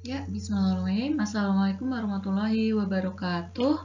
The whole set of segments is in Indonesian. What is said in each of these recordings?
Ya, bismillahirrahmanirrahim. Assalamualaikum warahmatullahi wabarakatuh.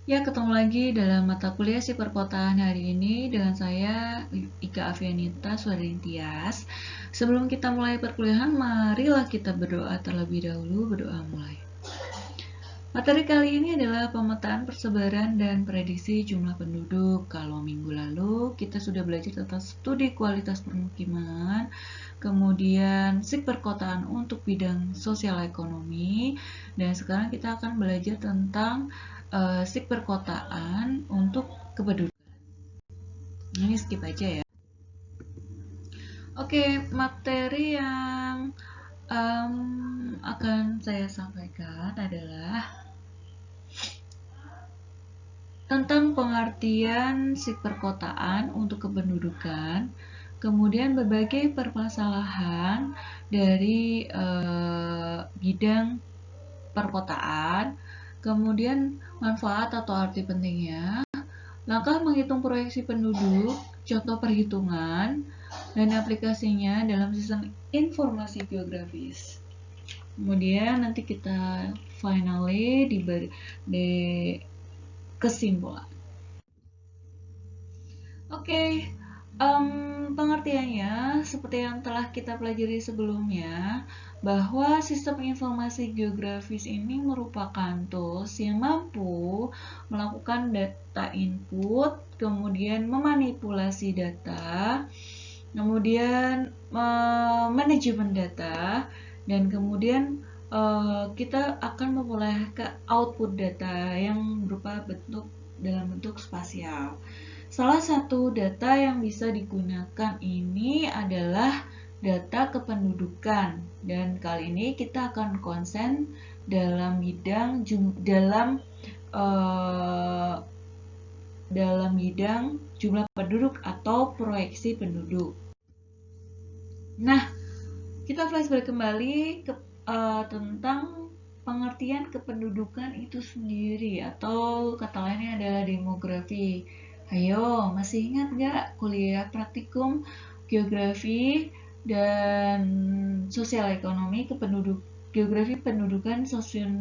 Ya, ketemu lagi dalam mata kuliah si perkotaan hari ini dengan saya Ika Afianita Suarintias. Sebelum kita mulai perkuliahan, marilah kita berdoa terlebih dahulu. Berdoa mulai. Materi kali ini adalah pemetaan persebaran dan prediksi jumlah penduduk. Kalau minggu lalu kita sudah belajar tentang studi kualitas permukiman, kemudian SIK perkotaan untuk bidang sosial ekonomi, dan sekarang kita akan belajar tentang SIK perkotaan untuk kependudukan. Ini skip aja ya. Oke, materi yang akan saya sampaikan adalah tentang pengertian SIK perkotaan untuk kependudukan, kemudian berbagai permasalahan dari bidang perkotaan, kemudian manfaat atau arti pentingnya, langkah menghitung proyeksi penduduk, contoh perhitungan, dan aplikasinya dalam sistem informasi geografis. Kemudian nanti kita finally di kesimpulan. Oke, pengertiannya seperti yang telah kita pelajari sebelumnya, bahwa sistem informasi geografis ini merupakan tools yang mampu melakukan data input, kemudian memanipulasi data, kemudian manajemen data, dan kemudian kita akan memperoleh ke output data yang berupa dalam bentuk spasial. Salah satu data yang bisa digunakan ini adalah data kependudukan, dan kali ini kita akan konsen dalam bidang jumlah penduduk atau proyeksi penduduk. Nah, kita flashback kembali ke tentang pengertian kependudukan itu sendiri, atau kata lainnya adalah demografi. Ayo, masih ingat nggak kuliah praktikum geografi dan sosial ekonomi geografi pendudukan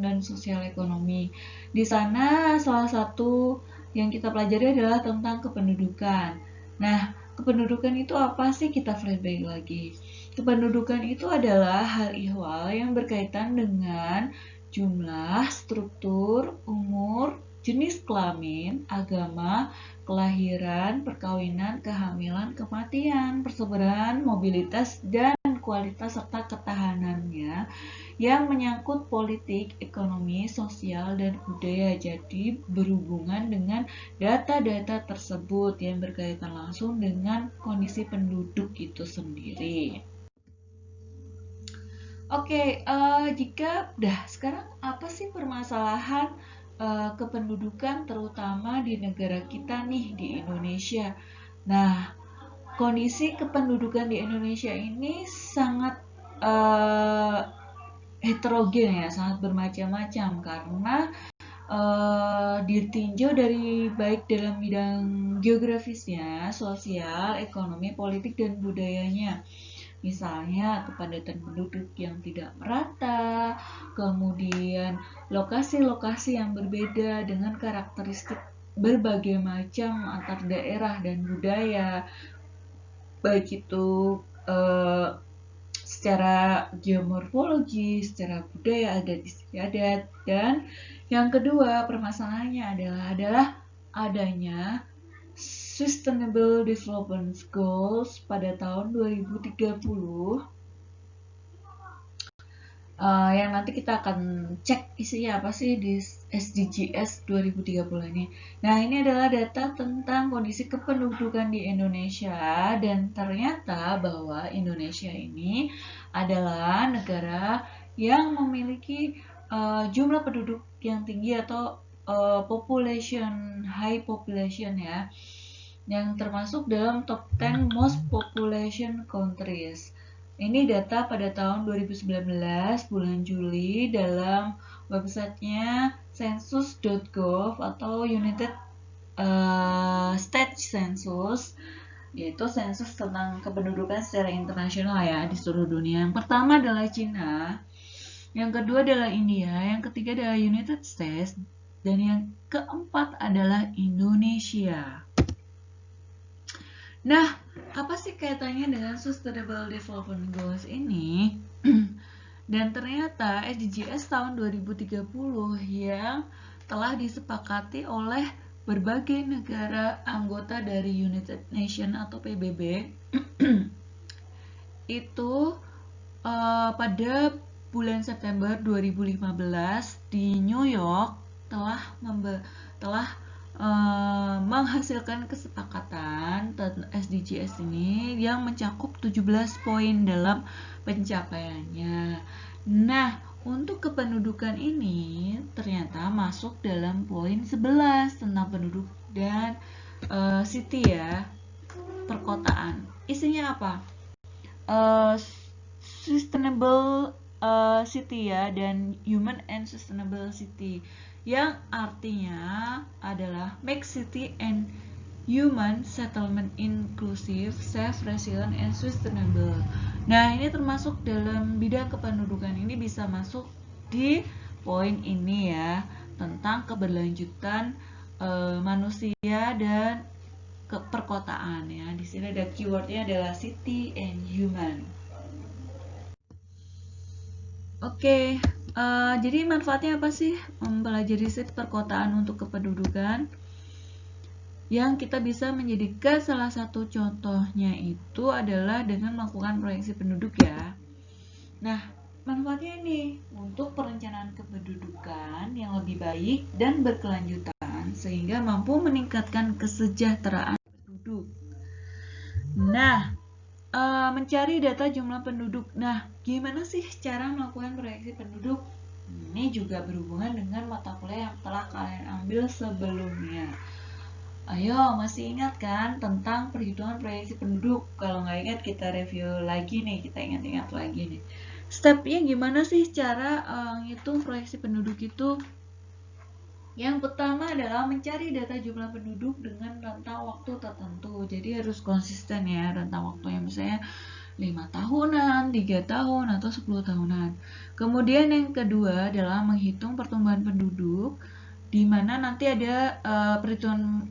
dan sosial ekonomi. Di sana salah satu yang kita pelajari adalah tentang kependudukan. Nah, kependudukan itu apa sih? Kita flashback lagi. Kependudukan itu adalah hal ihwal yang berkaitan dengan jumlah, struktur, umur, jenis kelamin, agama, kelahiran, perkawinan, kehamilan, kematian, persebaran, mobilitas, dan kualitas serta ketahanannya yang menyangkut politik, ekonomi, sosial, dan budaya. Jadi berhubungan dengan data-data tersebut yang berkaitan langsung dengan kondisi penduduk itu sendiri. Oke, jika sekarang apa sih permasalahan kependudukan terutama di negara kita nih, di Indonesia? Nah, kondisi kependudukan di Indonesia ini sangat heterogen ya, sangat bermacam-macam karena ditinjau dari baik dalam bidang geografisnya, sosial, ekonomi, politik, dan budayanya. Misalnya kepadatan penduduk yang tidak merata, kemudian lokasi-lokasi yang berbeda dengan karakteristik berbagai macam antar daerah dan budaya, baik itu secara geomorfologi, secara budaya, adat istiadat, dan yang kedua permasalahannya adalah adanya Sustainable Development Goals pada tahun 2030 yang nanti kita akan cek isinya apa sih di SDGs 2030 ini. Nah, ini adalah data tentang kondisi kependudukan di Indonesia, dan ternyata bahwa Indonesia ini adalah negara yang memiliki jumlah penduduk yang tinggi atau high population ya, yang termasuk dalam top 10 most population countries. Ini data pada tahun 2019 bulan Juli dalam websitenya census.gov atau United States Census. yaitu sensus tentang kependudukan secara internasional ya di seluruh dunia. Yang pertama adalah Cina, yang kedua adalah India, yang ketiga adalah United States, dan yang keempat adalah Indonesia. Nah, apa sih kaitannya dengan Sustainable Development Goals ini? Dan ternyata SDGs tahun 2030 yang telah disepakati oleh berbagai negara anggota dari United Nations atau PBB itu pada bulan September 2015 di New York telah menghasilkan kesepakatan tentang SDGs ini yang mencakup 17 poin dalam pencapaiannya. Nah, untuk kependudukan ini ternyata masuk dalam poin 11 tentang penduduk dan city ya, perkotaan. Isinya apa? Sustainable city ya, dan human and sustainable city, yang artinya adalah make city and human settlement inclusive, safe, resilient, and sustainable. Nah, ini termasuk dalam bidang kependudukan, ini bisa masuk di poin ini ya, tentang keberlanjutan manusia dan ke perkotaan ya. Di sini ada keywordnya adalah city and human. Oke, jadi manfaatnya apa sih mempelajari perkotaan untuk kependudukan? Yang kita bisa menjadikan salah satu contohnya itu adalah dengan melakukan proyeksi penduduk ya. Nah, manfaatnya ini untuk perencanaan kependudukan yang lebih baik dan berkelanjutan sehingga mampu meningkatkan kesejahteraan penduduk. Nah, mencari data jumlah penduduk. Nah, gimana sih cara melakukan proyeksi penduduk? Ini juga berhubungan dengan mata kuliah yang telah kalian ambil sebelumnya. Ayo, masih ingat kan tentang perhitungan proyeksi penduduk? Kalau nggak ingat, kita review lagi nih, kita ingat-ingat lagi nih. Stepnya gimana sih cara ngitung proyeksi penduduk itu? Yang pertama adalah mencari data jumlah penduduk dengan rentang waktu tertentu. Jadi harus konsisten ya, rentang waktunya misalnya 5 tahunan, 3 tahun, atau 10 tahunan. Kemudian yang kedua adalah menghitung pertumbuhan penduduk, di mana nanti ada perhitungan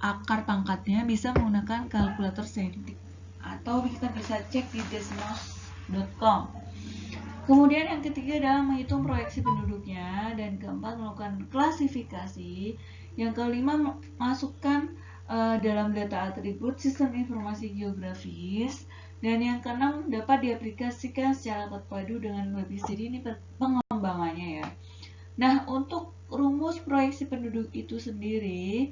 akar pangkatnya bisa menggunakan kalkulator saintifik, atau kita bisa cek di desmos.com. Kemudian yang ketiga adalah menghitung proyeksi penduduknya, dan keempat melakukan klasifikasi. Yang kelima masukkan dalam data atribut sistem informasi geografis, dan yang keenam dapat diaplikasikan secara terpadu dengan lebih. Jadi ini pengembangannya ya. Nah, untuk rumus proyeksi penduduk itu sendiri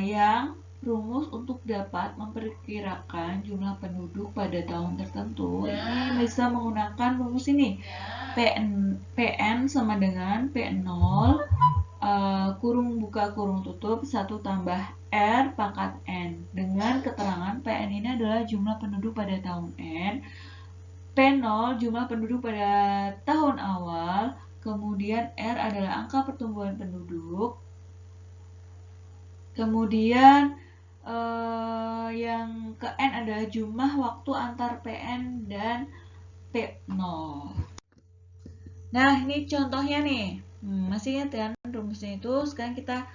yang rumus untuk dapat memperkirakan jumlah penduduk pada tahun tertentu ini bisa menggunakan rumus ini. PN sama dengan P0 kurung buka kurung tutup 1 tambah R pangkat N, dengan keterangan PN ini adalah jumlah penduduk pada tahun N, P0 jumlah penduduk pada tahun awal, kemudian R adalah angka pertumbuhan penduduk, kemudian yang ke N adalah jumlah waktu antar PN dan P0. Nah, ini contohnya nih. Masih ingat kan rumusnya itu? Sekarang kita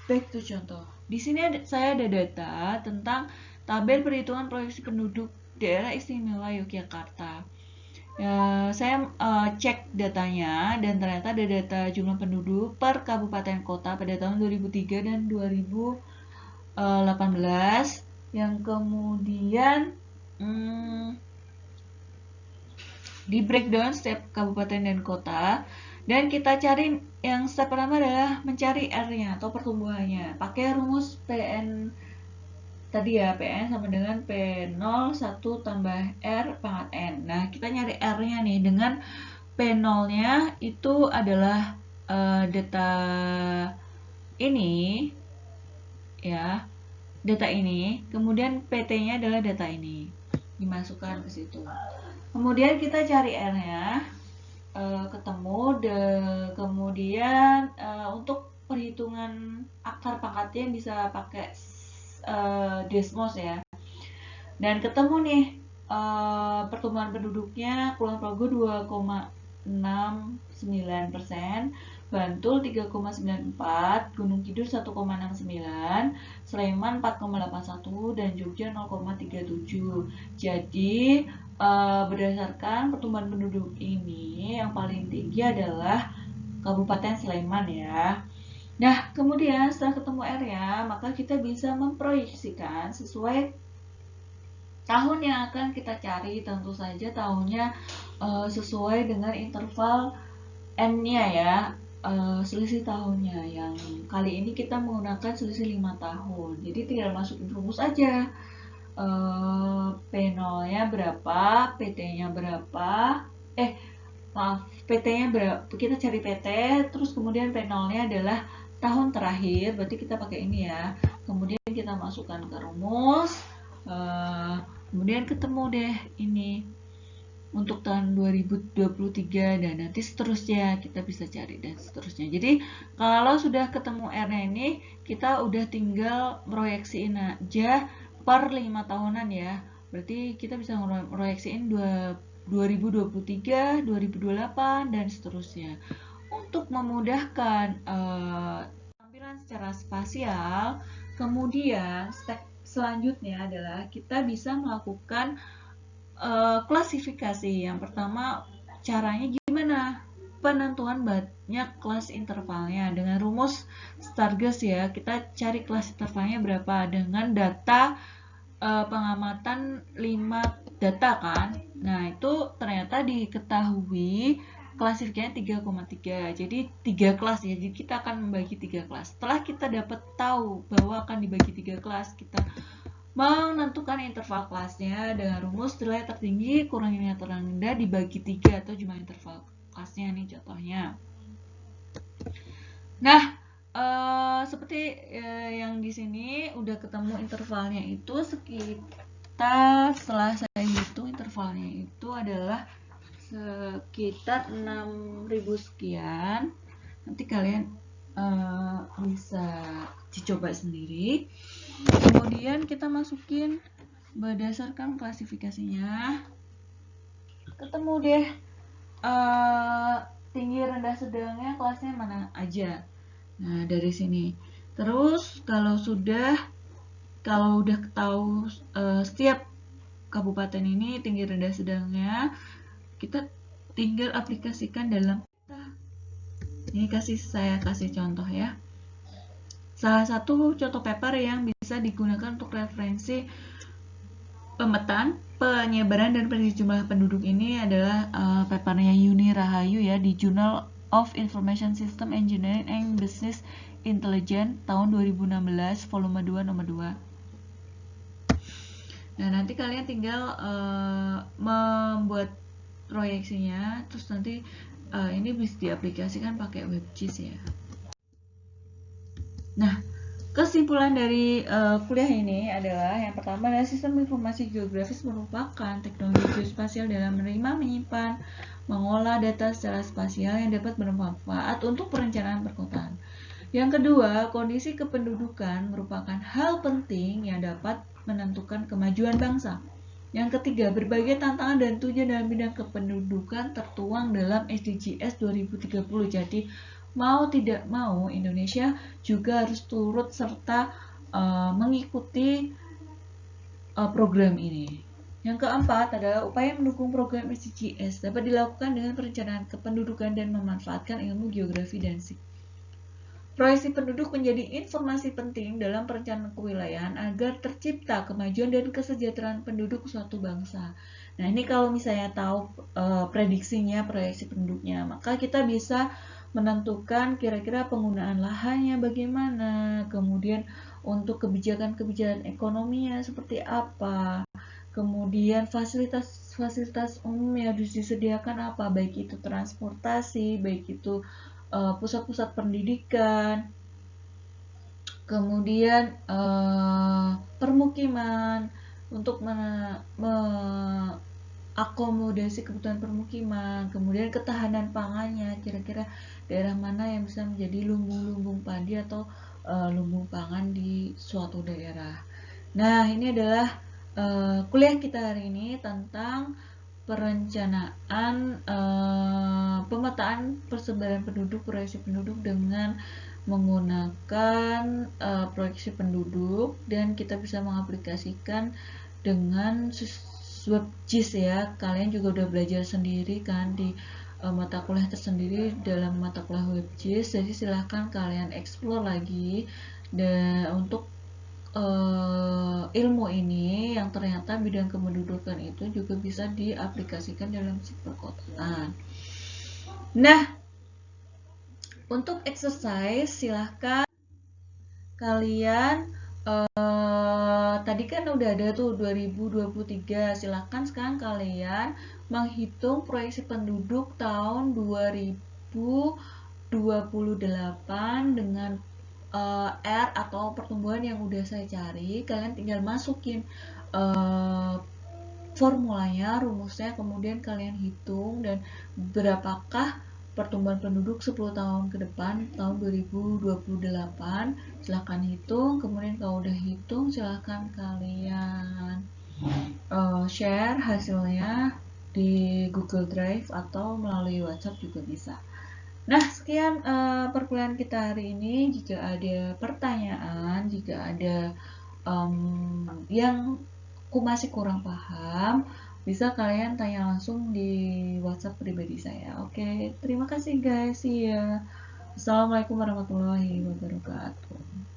back to contoh. Di sini saya ada data tentang tabel perhitungan proyeksi penduduk daerah istimewa Yogyakarta. Saya cek datanya, dan ternyata ada data jumlah penduduk per kabupaten kota pada tahun 2003 dan 2018, yang kemudian di breakdown setiap kabupaten dan kota, dan kita cari yang step pertama adalah mencari R-nya atau pertumbuhannya pakai rumus PN tadi ya, PN sama dengan P0 1 tambah R pangkat N. Nah, kita nyari R-nya nih, dengan P0-nya itu adalah data ini ya, data ini, kemudian PT-nya adalah data ini, dimasukkan ke situ. Kemudian kita cari R-nya, ketemu, kemudian untuk perhitungan akar pangkatnya bisa pakai Desmos ya. Dan ketemu nih pertumbuhan penduduknya Kulon Progo 2,69%, Bantul 3,94%, Gunung Kidul 1,69%, Sleman 4,81%, dan Jogja 0,37%. Jadi berdasarkan pertumbuhan penduduk ini yang paling tinggi adalah Kabupaten Sleman ya. Nah, kemudian setelah ketemu area, maka kita bisa memproyeksikan sesuai tahun yang akan kita cari. Tentu saja tahunnya sesuai dengan interval N-nya ya, selisih tahunnya. Yang kali ini kita menggunakan selisih 5 tahun. Jadi tinggal masukin rumus aja. P0-nya berapa, PT-nya berapa, PT-nya berapa, kita cari PT, terus kemudian P0-nya adalah tahun terakhir, berarti kita pakai ini ya. Kemudian kita masukkan ke rumus, kemudian ketemu deh ini untuk tahun 2023, dan nanti seterusnya kita bisa cari dan seterusnya. Jadi kalau sudah ketemu R-nya ini, kita udah tinggal proyeksiin aja per 5 tahunan ya. Berarti kita bisa proyeksiin 2023, 2028, dan seterusnya. Untuk memudahkan tampilan secara spasial, kemudian step selanjutnya adalah kita bisa melakukan klasifikasi. Yang pertama, caranya gimana? Penentuan banyak kelas intervalnya dengan rumus Stargers ya. Kita cari kelas intervalnya berapa dengan data pengamatan 5 data kan. Nah, itu ternyata diketahui klasifikasinya 3,3. Jadi 3 kelas ya. Jadi kita akan membagi 3 kelas. Setelah kita dapat tahu bahwa akan dibagi 3 kelas, kita menentukan interval kelasnya dengan rumus nilai tertinggi kurang nilai terendah dibagi 3 atau jumlah interval kelasnya nih contohnya. Nah, seperti yang di sini udah ketemu intervalnya itu sekitar, setelah saya hitung intervalnya itu adalah sekitar 6.000 sekian. Nanti kalian bisa dicoba sendiri. Kemudian kita masukin berdasarkan klasifikasinya, ketemu deh tinggi, rendah, sedangnya kelasnya mana aja. Nah, dari sini. Terus kalau udah tahu setiap kabupaten ini tinggi, rendah, sedangnya, kita tinggal aplikasikan dalam ini. Saya kasih contoh ya. Salah satu contoh paper yang bisa digunakan untuk referensi pemetaan penyebaran dan prediksi jumlah penduduk ini adalah papernya Yuni Rahayu ya di Journal of Information System Engineering and Business Intelligence tahun 2016 volume 2 nomor 2. Nah, nanti kalian tinggal membuat proyeksinya, terus nanti ini bisa diaplikasikan pakai WebGIS ya. Nah, kesimpulan dari kuliah ini adalah yang pertama adalah sistem informasi geografis merupakan teknologi geospasial dalam menerima, menyimpan, mengolah data secara spasial yang dapat bermanfaat untuk perencanaan perkotaan. Yang kedua, kondisi kependudukan merupakan hal penting yang dapat menentukan kemajuan bangsa. Yang ketiga, berbagai tantangan dan tujuan dalam bidang kependudukan tertuang dalam SDGs 2030. Jadi, mau tidak mau Indonesia juga harus turut serta mengikuti program ini. Yang keempat adalah upaya mendukung program SDGs dapat dilakukan dengan perencanaan kependudukan dan memanfaatkan ilmu geografi dan proyeksi penduduk menjadi informasi penting dalam perencanaan kewilayahan agar tercipta kemajuan dan kesejahteraan penduduk suatu bangsa. Nah, ini kalau misalnya tahu prediksinya, proyeksi penduduknya, maka kita bisa menentukan kira-kira penggunaan lahannya bagaimana, kemudian untuk kebijakan-kebijakan ekonominya seperti apa, kemudian fasilitas umum yang harus disediakan apa, baik itu transportasi, baik itu pusat-pusat pendidikan, kemudian permukiman untuk akomodasi kebutuhan permukiman, kemudian ketahanan pangannya, kira-kira daerah mana yang bisa menjadi lumbung-lumbung padi atau lumbung pangan di suatu daerah. Nah, ini adalah kuliah kita hari ini tentang perencanaan pemetaan persebaran penduduk, proyeksi penduduk dengan menggunakan proyeksi penduduk, dan kita bisa mengaplikasikan dengan WebGIS ya. Kalian juga udah belajar sendiri kan di mata kuliah tersendiri dalam mata kuliah WebGIS. Jadi silahkan kalian explore lagi dan untuk ilmu ini yang ternyata bidang kependudukan itu juga bisa diaplikasikan dalam si perkotaan. Nah, untuk exercise silahkan kalian tadi kan udah ada tuh 2023, silahkan sekarang kalian menghitung proyeksi penduduk tahun 2028 dengan R atau pertumbuhan yang udah saya cari. Kalian tinggal masukin formulanya, rumusnya, kemudian kalian hitung dan berapakah pertumbuhan penduduk 10 tahun ke depan tahun 2028. Silahkan hitung, kemudian kalau udah hitung silahkan kalian share hasilnya di Google Drive atau melalui WhatsApp juga bisa. Nah, sekian perkuliahan kita hari ini. Jika ada pertanyaan, jika ada yang aku masih kurang paham, bisa kalian tanya langsung di WhatsApp pribadi saya. Oke, terima kasih guys. See ya. Assalamualaikum warahmatullahi wabarakatuh.